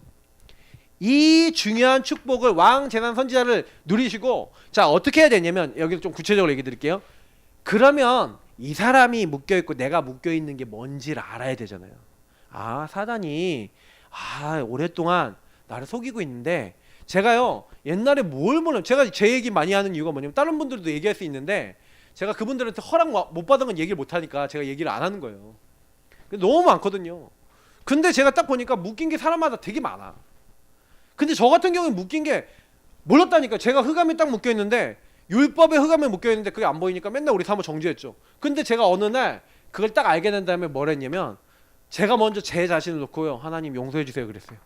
이 중요한 축복을 왕 재난 선지자를 누리시고 자 어떻게 해야 되냐면 여기서 좀 구체적으로 얘기 드릴게요. 그러면 이 사람이 묶여있고 내가 묶여있는 게 뭔지를 알아야 되잖아요. 사단이 오랫동안 나를 속이고 있는데 제가요 옛날에 뭘 몰라요. 제가 제 얘기 많이 하는 이유가 뭐냐면 다른 분들도 얘기할 수 있는데 제가 그분들한테 허락 못 받은 건 얘기를 못 하니까 제가 얘기를 안 하는 거예요. 너무 많거든요. 근데 제가 딱 보니까 묶인 게 사람마다 되게 많아. 근데 저 같은 경우에 묶인 게 몰랐다니까. 제가 흑암에 딱 묶여 있는데 율법의 흑암에 묶여 있는데 그게 안 보이니까 맨날 우리 사모 정죄했죠. 근데 제가 어느 날 그걸 딱 알게 된 다음에 뭘 했냐면 제가 먼저 제 자신을 놓고요. 하나님 용서해 주세요 그랬어요.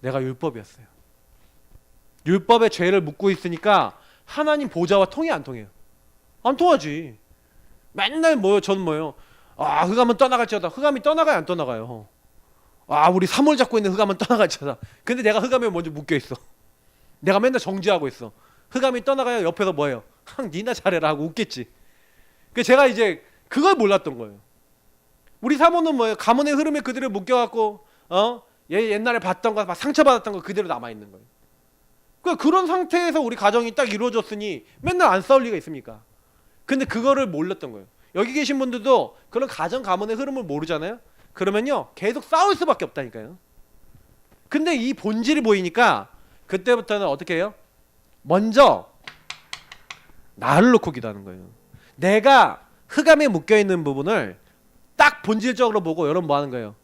내가 율법이었어요. 율법의 죄를 묻고 있으니까 하나님 보좌와 통이 안 통해요. 안 통하지. 맨날 뭐요? 저는 뭐요? 아, 흑암은 떠나갈지어다. 흑암이 떠나가요, 안 떠나가요? 아, 우리 3월 잡고 있는 흑암은 떠나갈지어다. 근데 내가 흑암에 먼저 묶여 있어. 내가 맨날 정지하고 있어. 흑암이 떠나가요. 옆에서 뭐예요? 니나 잘해라 하고 웃겠지. 그 제가 이제 그걸 몰랐던 거예요. 우리 사모는 뭐예요? 가문의 흐름에 그대로 묶여갖고 얘 옛날에 봤던 거, 막 상처받았던 거 그대로 남아 있는 거예요. 그러니까 그런 상태에서 우리 가정이 딱 이루어졌으니 맨날 안 싸울 리가 있습니까? 근데 그거를 몰랐던 거예요. 여기 계신 분들도 그런 가정 가문의 흐름을 모르잖아요. 그러면요 계속 싸울 수밖에 없다니까요. 근데 이 본질이 보이니까 그때부터는 어떻게 해요? 먼저 나를 놓고 기도하는 거예요. 내가 흑암에 묶여있는 부분을 딱 본질적으로 보고 여러분 뭐 하는 거예요?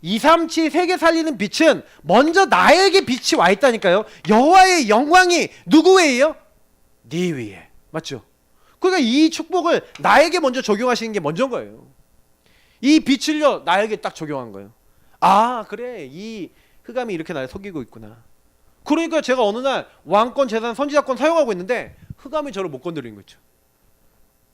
237 세계 살리는 빛은 먼저 나에게 빛이 와 있다니까요. 여호와의 영광이 누구 위에요? 네 위에. 맞죠? 그러니까 이 축복을 나에게 먼저 적용하시는 게 먼저인 거예요. 이 빛을요 나에게 딱 적용한 거예요. 아 그래, 이 흑암이 이렇게 나를 속이고 있구나. 그러니까 제가 어느 날 왕권 재산 선지자권 사용하고 있는데 흑암이 저를 못 건드리는 거죠.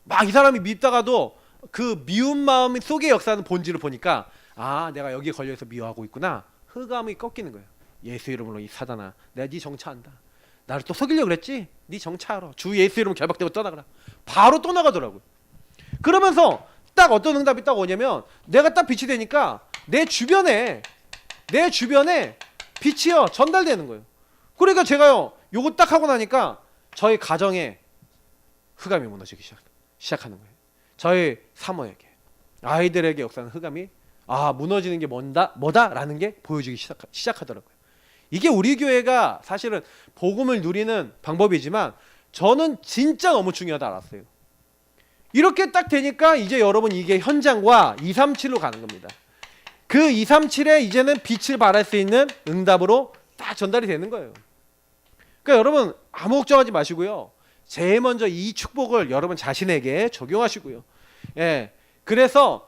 막 이 사람이 밉다가도 그 미운 마음 속의 역사는 본질을 보니까 아 내가 여기에 걸려서 미워하고 있구나. 흑암이 꺾이는 거예요. 예수 이름으로 이 사단아, 내가 네 정차한다. 나를 또 속이려고 그랬지? 네 정차하러. 주 예수 이름 결박되고 떠나가라. 바로 떠나가더라고요. 그러면서 딱 어떤 응답이 딱 오냐면 내가 딱 빛이 되니까 내 주변에 빛이요 전달되는 거예요. 그러니까 제가요 요거 딱 하고 나니까 저희 가정에 흑암이 무너지기 시작하는 거예요. 저희 사모에게, 아이들에게 역사는 흑암이 무너지는 게 뭐다라는 게 보여지기 시작하더라고요. 이게 우리 교회가 사실은 복음을 누리는 방법이지만 저는 진짜 너무 중요하다 알았어요. 이렇게 딱 되니까 이제 여러분 이게 현장과 237로 가는 겁니다. 그 237에 이제는 빛을 발할 수 있는 응답으로 딱 전달이 되는 거예요. 그러니까 여러분 아무 걱정하지 마시고요. 제일 먼저 이 축복을 여러분 자신에게 적용하시고요. 예, 그래서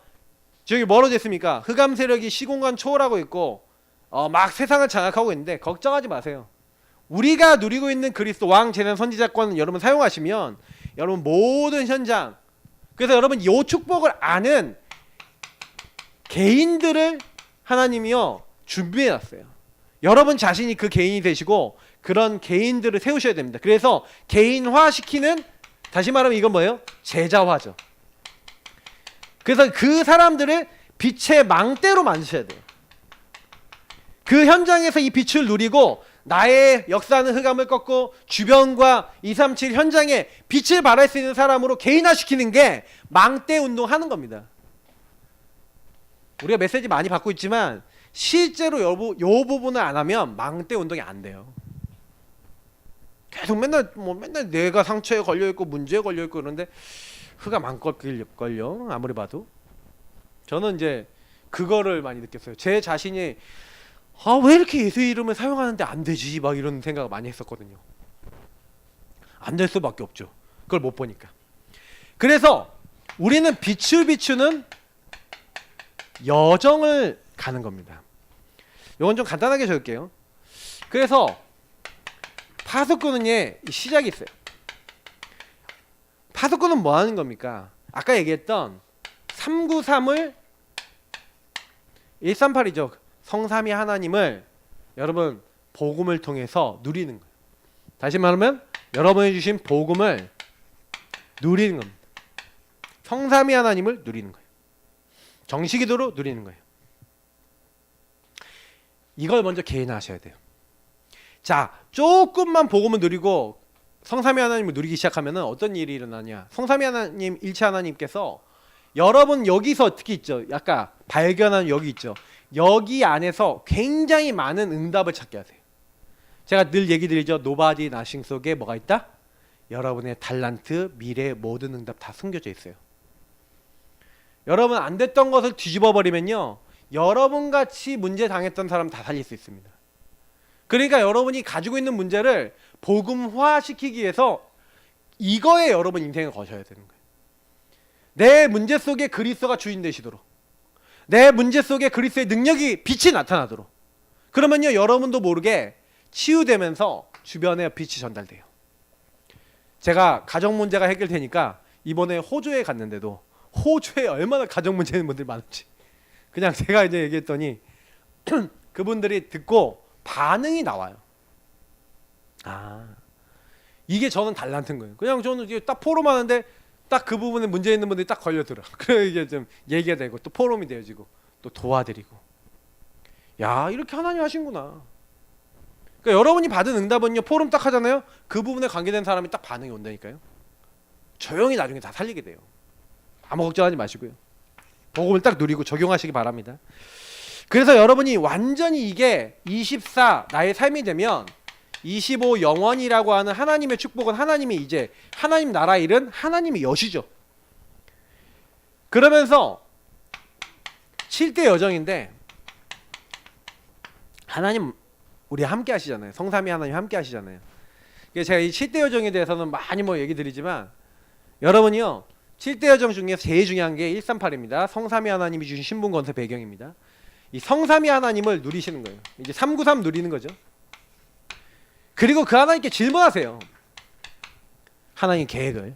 저기 뭐로 됐습니까? 흑암 세력이 시공간 초월하고 있고 막 세상을 장악하고 있는데 걱정하지 마세요. 우리가 누리고 있는 그리스도 왕 재난 선지자권 여러분 사용하시면 여러분 모든 현장, 그래서 여러분 이 축복을 아는 개인들을 하나님이요 준비해놨어요. 여러분 자신이 그 개인이 되시고 그런 개인들을 세우셔야 됩니다. 그래서 개인화시키는, 다시 말하면 이건 뭐예요? 제자화죠. 그래서 그 사람들을 빛의 망대로 만드셔야 돼요. 그 현장에서 이 빛을 누리고 나의 역사는 흑암을 꺾고 주변과 237 현장에 빛을 발할 수 있는 사람으로 개인화시키는 게 망대 운동하는 겁니다. 우리가 메시지 많이 받고 있지만 실제로 요 부분을 안 하면 망대 운동이 안 돼요. 계속 맨날 내가 상처에 걸려 있고 문제에 걸려 있고 그런데 흑암 안 꺾일걸요. 아무리 봐도. 저는 이제 그거를 많이 느꼈어요. 제 자신이 왜 이렇게 예수 이름을 사용하는데 안 되지? 막 이런 생각을 많이 했었거든요. 안 될 수밖에 없죠. 그걸 못 보니까. 그래서 우리는 빛을 비추는 여정을 가는 겁니다. 이건 좀 간단하게 적을게요. 그래서 파수꾼은 시작이 있어요. 파수꾼은 뭐 하는 겁니까? 아까 얘기했던 393을 138이죠. 성삼위 하나님을 여러분 복음을 통해서 누리는 거예요. 다시 말하면 여러분이 주신 복음을 누리는 겁니다. 성삼위 하나님을 누리는 거예요. 정식기도로 누리는 거예요. 이걸 먼저 개인화하셔야 돼요. 자, 조금만 복음을 누리고 성삼위 하나님을 누리기 시작하면 어떤 일이 일어나냐? 성삼위 하나님, 일체 하나님께서 여러분 여기서 특히 있죠. 약간 발견한 여기 있죠. 여기 안에서 굉장히 많은 응답을 찾게 하세요. 제가 늘 얘기 드리죠. 노바디 나싱 속에 뭐가 있다? 여러분의 달란트, 미래 모든 응답 다 숨겨져 있어요. 여러분 안 됐던 것을 뒤집어 버리면요. 여러분 같이 문제 당했던 사람 다 살릴 수 있습니다. 그러니까 여러분이 가지고 있는 문제를 복음화시키기 위해서 이거에 여러분 인생을 거셔야 되는 거예요. 내 문제 속에 그리스도가 주인 되시도록, 내 문제 속에 그리스도의 능력이 빛이 나타나도록. 그러면요 여러분도 모르게 치유되면서 주변에 빛이 전달돼요. 제가 가정 문제가 해결되니까 이번에 호주에 갔는데도 호주에 얼마나 가정 문제 있는 분들이 많은지 그냥 제가 이제 얘기했더니 그분들이 듣고 반응이 나와요. 아 이게 저는 달란트인 거예요. 그냥 저는 이게 딱 포럼하는데 딱 그 부분에 문제 있는 분들이 딱 걸려들어. 그래 이게 좀 얘기가 되고 또 포럼이 되어지고 또 도와드리고. 야 이렇게 하나님 하신구나. 그러니까 여러분이 받은 응답은요 포럼 딱 하잖아요. 그 부분에 관계된 사람이 딱 반응이 온다니까요. 조용히 나중에 다 살리게 돼요. 아무 걱정하지 마시고요. 복음을 딱 누리고 적용하시기 바랍니다. 그래서 여러분이 완전히 이게 24 나의 삶이 되면 25 영원이라고 하는 하나님의 축복은 하나님이 이제 하나님 나라 일은 하나님이 여시죠. 그러면서 7대 여정인데 하나님 우리 함께 하시잖아요. 성삼위 하나님 함께 하시잖아요. 제가 이 7대 여정에 대해서는 많이 뭐 얘기 드리지만 여러분이요 7대 여정 중에 제일 중요한 게 138입니다. 성삼위 하나님이 주신 신분 건설 배경입니다. 이 성삼위 하나님을 누리시는 거예요. 이제 393 누리는 거죠. 그리고 그 하나님께 질문하세요. 하나님 계획을.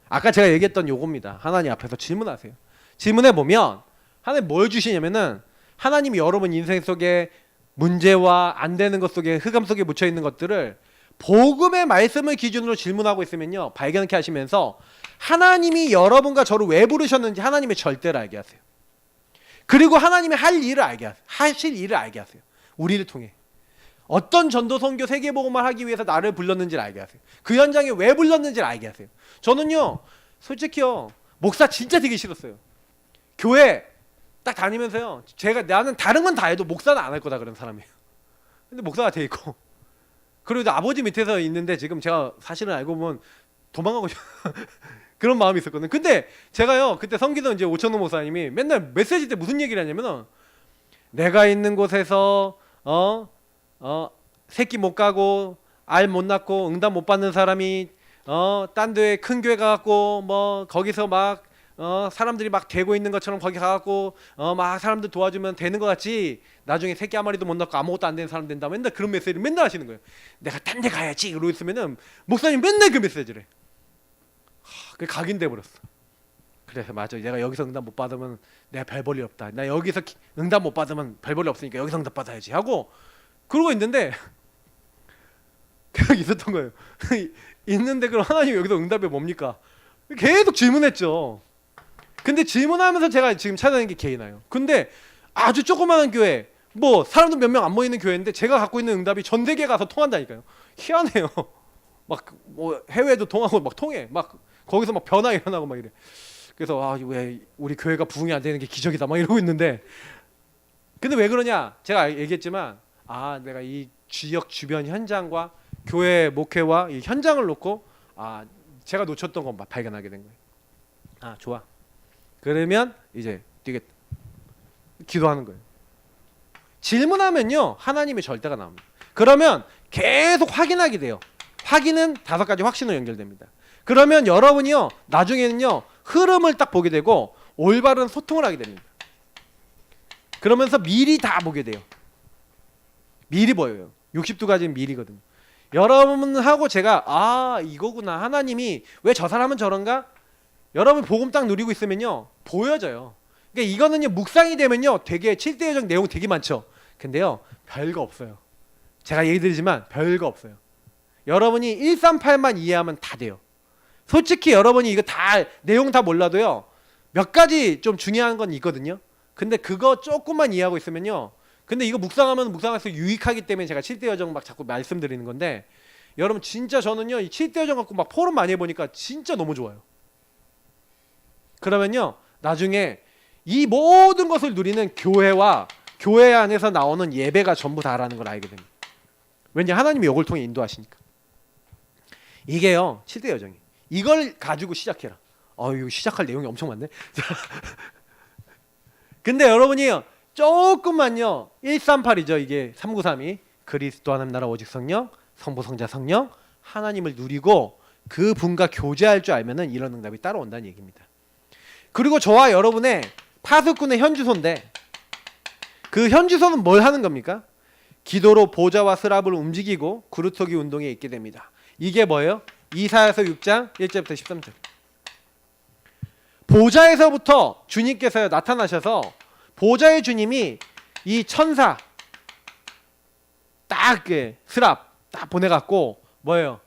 아까 제가 얘기했던 요겁니다. 하나님 앞에서 질문하세요. 질문해 보면 하나님 뭘 주시냐면은 하나님이 여러분 인생 속에 문제와 안 되는 것 속에 흑암 속에 묻혀 있는 것들을 복음의 말씀을 기준으로 질문하고 있으면요 발견케 하시면서 하나님이 여러분과 저를 왜 부르셨는지 하나님의 절대를 알게 하세요. 그리고 하나님이 할 일을 알게 하세요. 하실 일을 알게 하세요. 우리를 통해 어떤 전도 선교 세계복음을 하기 위해서 나를 불렀는지를 알게 하세요. 그 현장에 왜 불렀는지를 알게 하세요. 저는요 솔직히요 목사 진짜 되기 싫었어요. 교회 딱 다니면서요 나는 다른 건 다 해도 목사는 안 할 거다 그런 사람이에요. 근데 목사가 돼 있고 그리고 아버지 밑에서 있는데 지금 제가 사실은 알고 보면 도망가고 그런 마음이 있었거든요. 근데 제가요 그때 성기도 이제 오천호 목사님이 맨날 메시지 때 무슨 얘기를 하냐면은 내가 있는 곳에서 새끼 못 가고 알 못 낳고 응답 못 받는 사람이 딴 데에 큰 교회 가갖고 뭐 거기서 막 사람들이 막 되고 있는 것처럼 거기 가갖고 막 사람들 도와주면 되는 것 같지 나중에 새끼 한 마리도 못 낳고 아무것도 안 되는 사람 된다 맨날 그런 메시지를 맨날 하시는 거예요. 내가 딴 데 가야지 그러고 있으면은 목사님 맨날 그 메시지를 해. 그게 각인돼 버렸어. 그래서 맞아 내가 여기서 응답 못 받으면 내가 별 볼일 없다. 나 여기서 응답 못 받으면 별 볼일 없으니까 여기서 응답 받아야지 하고 그러고 있는데 계속 있었던 거예요. 있는데 그럼 하나님 여기서 응답이 뭡니까? 계속 질문했죠. 근데 질문하면서 제가 지금 찾아낸 게 개인화예요. 근데 아주 조그마한 교회 뭐 사람도 몇 명 안 모이는 교회인데 제가 갖고 있는 응답이 전 세계에 가서 통한다니까요. 희한해요. 막 뭐 해외도 통하고 막 통해. 막 거기서 막 변화 일어나고 막 이래. 그래서 왜 우리 교회가 부흥이 안 되는 게 기적이다 막 이러고 있는데 근데 왜 그러냐? 제가 얘기했지만 내가 이 지역 주변 현장과 교회 목회와 이 현장을 놓고 제가 놓쳤던 거 발견하게 된 거예요. 좋아. 그러면 이제 되게 기도하는 거예요. 질문하면요 하나님의 절대가 나옵니다. 그러면 계속 확인하게 돼요. 확인은 5가지 확신으로 연결됩니다. 그러면 여러분이요 나중에는요 흐름을 딱 보게 되고 올바른 소통을 하게 됩니다. 그러면서 미리 다 보게 돼요. 미리 보여요. 62가지는 미리거든요. 여러분하고 제가 이거구나 하나님이 왜 저 사람은 저런가? 여러분 복음 딱 누리고 있으면요 보여져요. 그러니까 이거는요 묵상이 되면요 되게 7대 여정 내용 되게 많죠. 근데요 별거 없어요. 제가 얘기 드리지만 별거 없어요. 여러분이 138만 이해하면 다 돼요. 솔직히 여러분이 이거 다 내용 다 몰라도요 몇 가지 좀 중요한 건 있거든요. 근데 그거 조금만 이해하고 있으면요 근데 이거 묵상하면 묵상할수록 유익하기 때문에 제가 7대 여정 막 자꾸 말씀드리는 건데 여러분 진짜 저는요 이 7대 여정 갖고 막 포럼 많이 해보니까 진짜 너무 좋아요. 그러면요 나중에 이 모든 것을 누리는 교회와 교회 안에서 나오는 예배가 전부 다라는 걸 알게 됩니다. 왜냐 하나님이 이걸 통해 인도하시니까. 이게요 7대 여정이 이걸 가지고 시작해라. 이거 시작할 내용이 엄청 많네. 근데 여러분이요 조금만요 138이죠. 이게 393이 그리스도 하나님 나라 오직 성령 성부 성자 성령 하나님을 누리고 그 분과 교제할 줄 알면은 이런 응답이 따라온다는 얘기입니다. 그리고 저와 여러분의 파수꾼의 현주소인데 그 현주소는 뭘 하는 겁니까? 기도로 보좌와 스랍을 움직이고 그루터기 운동에 있게 됩니다. 이게 뭐예요? 이사야서 6장 1절부터 13절. 보좌에서부터 주님께서 나타나셔서 보좌의 주님이 이 천사 딱 스랍 딱 보내갖고 뭐예요?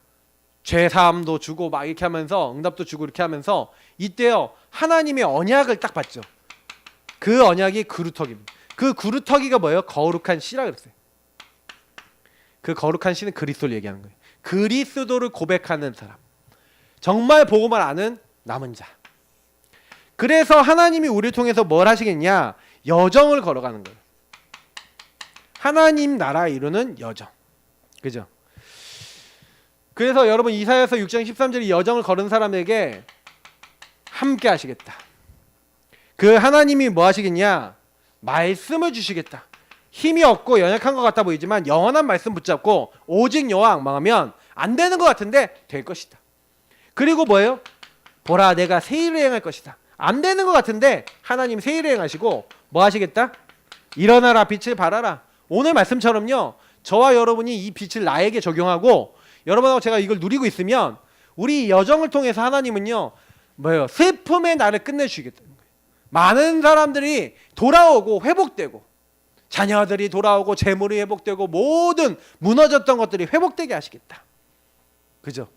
죄사함도 주고 막 이렇게 하면서 응답도 주고 이렇게 하면서 이때요 하나님의 언약을 딱 받죠. 그 언약이 그루터기입니다. 그 그루터기가 뭐예요? 거룩한 씨라 그랬어요. 그 거룩한 씨는 그리스도를 얘기하는 거예요. 그리스도를 고백하는 사람, 정말 복음을 아는 남은 자. 그래서 하나님이 우리를 통해서 뭘 하시겠냐? 여정을 걸어가는 거예요. 하나님 나라 이루는 여정. 그죠? 그래서 여러분 이사야서 6장 13절 이 여정을 걸은 사람에게 함께 하시겠다. 그 하나님이 뭐 하시겠냐? 말씀을 주시겠다. 힘이 없고 연약한 것 같아 보이지만 영원한 말씀 붙잡고 오직 여호와 앙망하면 안 되는 것 같은데 될 것이다. 그리고 뭐예요? 보라 내가 새 일을 행할 것이다. 안 되는 것 같은데 하나님 새 일을 행하시고 뭐 하시겠다? 일어나라 빛을 발하라. 오늘 말씀처럼요. 저와 여러분이 이 빛을 나에게 적용하고 여러분하고 제가 이걸 누리고 있으면 우리 여정을 통해서 하나님은요. 뭐예요? 슬픔의 날을 끝내주시겠다는 거예요. 많은 사람들이 돌아오고 회복되고 자녀들이 돌아오고 재물이 회복되고 모든 무너졌던 것들이 회복되게 하시겠다. 그죠?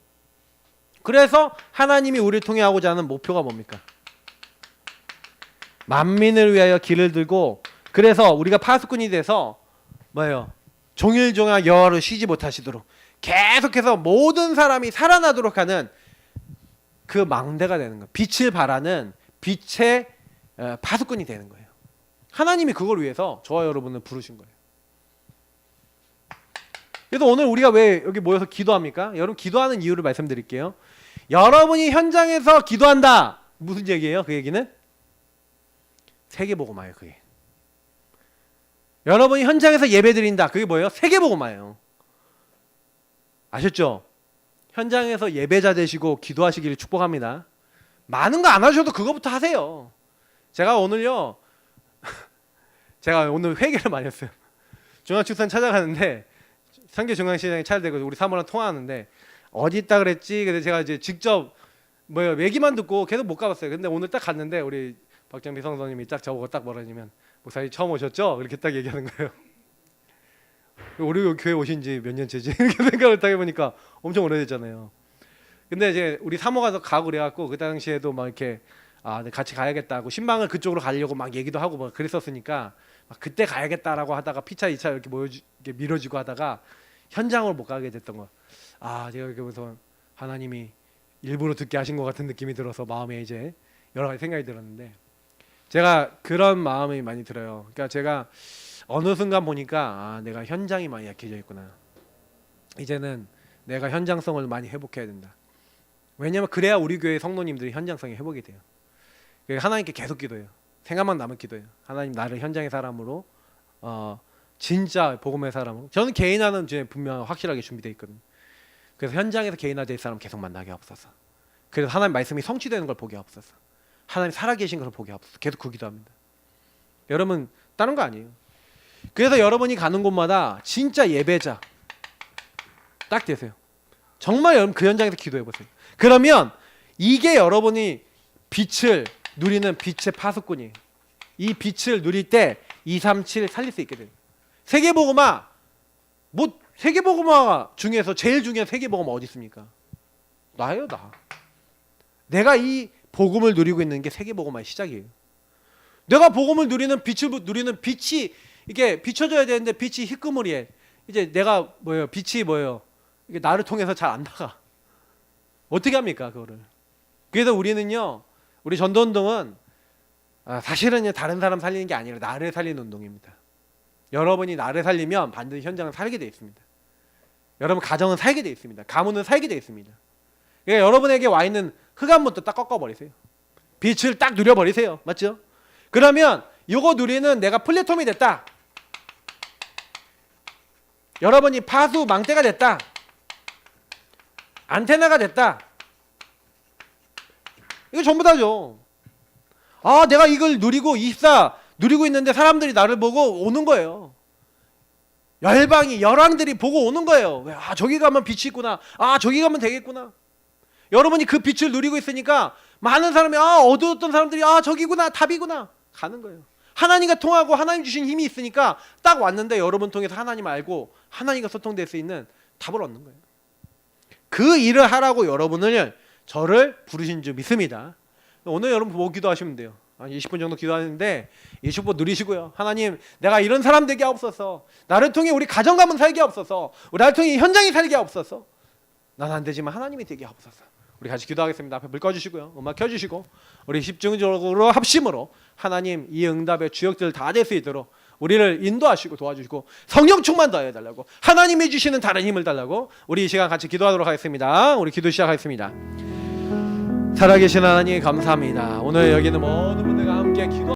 그래서 하나님이 우리를 통해 하고자 하는 목표가 뭡니까? 만민을 위하여 길을 들고 그래서 우리가 파수꾼이 돼서 뭐예요? 종일종일 여호와를 쉬지 못하시도록 계속해서 모든 사람이 살아나도록 하는 그 망대가 되는 거예요. 빛을 발하는 빛의 파수꾼이 되는 거예요. 하나님이 그걸 위해서 저와 여러분을 부르신 거예요. 그래서 오늘 우리가 왜 여기 모여서 기도합니까? 여러분 기도하는 이유를 말씀드릴게요. 여러분이 현장에서 기도한다. 무슨 얘기예요? 그 얘기는? 세계복음화예요. 그게. 여러분이 현장에서 예배드린다. 그게 뭐예요? 세계복음화예요. 아셨죠? 현장에서 예배자 되시고 기도하시기를 축복합니다. 많은 거 안 하셔도 그거부터 하세요. 제가 오늘요. 제가 오늘 회개를 많이 했어요. 중앙축산 찾아가는데 상계중앙시장에 차려대고 우리 사모랑 통화하는데 어디 있다 그랬지? 그래서 제가 이제 직접 뭐예요 얘기만 듣고 계속 못 가봤어요. 근데 오늘 딱 갔는데 우리 박정비 성도님이 딱 저보고 딱 뭐라 하냐면 목사님 처음 오셨죠? 이렇게 딱 얘기하는 거예요. 우리 교회 오신 지 몇 년째지? 이렇게 생각을 딱 해보니까 엄청 오래됐잖아요. 근데 이제 우리 사모가 가고 그래갖고 그 당시에도 막 이렇게 같이 가야겠다고 신방을 그쪽으로 가려고 막 얘기도 하고 막 그랬었으니까 막 그때 가야겠다라고 하다가 피차 2차 이렇게 이렇게 밀어지고 하다가 현장으로 못 가게 됐던 거. 제가 이렇게 보면서 하나님이 일부러 듣게 하신 것 같은 느낌이 들어서 마음에 이제 여러 가지 생각이 들었는데 제가 그런 마음이 많이 들어요. 그러니까 제가 어느 순간 보니까 내가 현장이 많이 약해져 있구나. 이제는 내가 현장성을 많이 회복해야 된다. 왜냐하면 그래야 우리 교회 성도님들이 현장성이 회복이 돼요. 하나님께 계속 기도해요. 생각만 나면 기도해요. 하나님 나를 현장의 사람으로 진짜 복음의 사람으로. 저는 개인화는 이제 분명 확실하게 준비되어 있거든요. 그래서 현장에서 개인화될 사람 계속 만나게 하옵소서. 그래서 하나님 말씀이 성취되는 걸 보게 하옵소서. 하나님 살아계신 걸 보게 하옵소서. 계속 그 기도합니다. 여러분 다른 거 아니에요. 그래서 여러분이 가는 곳마다 진짜 예배자 딱 되세요. 정말 여러분 그 현장에서 기도해 보세요. 그러면 이게 여러분이 빛을 누리는 빛의 파수꾼이에요. 이 빛을 누릴 때 237 살릴 수 있게 돼요. 세계복음화 세계복음화 중에서 제일 중요한 세계복음화 어디 있습니까? 나예요, 나. 내가 이 복음을 누리고 있는 게 세계복음화의 시작이에요. 내가 복음을 누리는 빛을 누리는 빛이 이게 비춰져야 되는데 빛이 희끄무리해. 이제 내가 뭐예요? 빛이 뭐예요? 이게 나를 통해서 잘 안 나가. 어떻게 합니까, 그거를? 그래서 우리는요, 우리 전도운동은 사실은 다른 사람 살리는 게 아니라 나를 살리는 운동입니다. 여러분이 나를 살리면 반드시 현장을 살게 돼 있습니다. 여러분 가정은 살게 돼 있습니다. 가문은 살게 돼 있습니다. 그러니까 여러분에게 와 있는 흑암부터 딱 꺾어버리세요. 빛을 딱 누려버리세요. 맞죠? 그러면 이거 누리는 내가 플랫폼이 됐다. 여러분이 파수 망대가 됐다. 안테나가 됐다. 이거 전부 다죠. 내가 이걸 누리고 24 누리고 있는데 사람들이 나를 보고 오는 거예요. 열왕들이 보고 오는 거예요. 아, 저기 가면 빛이 있구나. 아, 저기 가면 되겠구나. 여러분이 그 빛을 누리고 있으니까 많은 사람이 어두웠던 사람들이 저기구나, 답이구나 가는 거예요. 하나님과 통하고 하나님 주신 힘이 있으니까 딱 왔는데 여러분 통해서 하나님 알고 하나님과 소통될 수 있는 답을 얻는 거예요. 그 일을 하라고 저를 부르신 줄 믿습니다. 오늘 여러분 뭐 기도하시면 돼요. 20분 정도 기도하는데 이 축복 누리시고요. 하나님, 내가 이런 사람 되게 하옵소서. 나를 통해 우리 가정 가문 살게 하옵소서. 나를 통해 현장이 살게 하옵소서. 난 안 되지만 하나님이 되게 하옵소서. 우리 같이 기도하겠습니다. 앞에 불 꺼주시고요. 음악 켜주시고 우리 집중적으로 합심으로 하나님 이 응답의 주역들 다 될 수 있도록 우리를 인도하시고 도와주시고 성령 충만 더해달라고, 하나님이 주시는 다른 힘을 달라고 우리 이 시간 같이 기도하도록 하겠습니다. 우리 기도 시작하겠습니다. 살아계신 하나님 감사합니다. 오늘 여기는 모든 분들과 함께 기도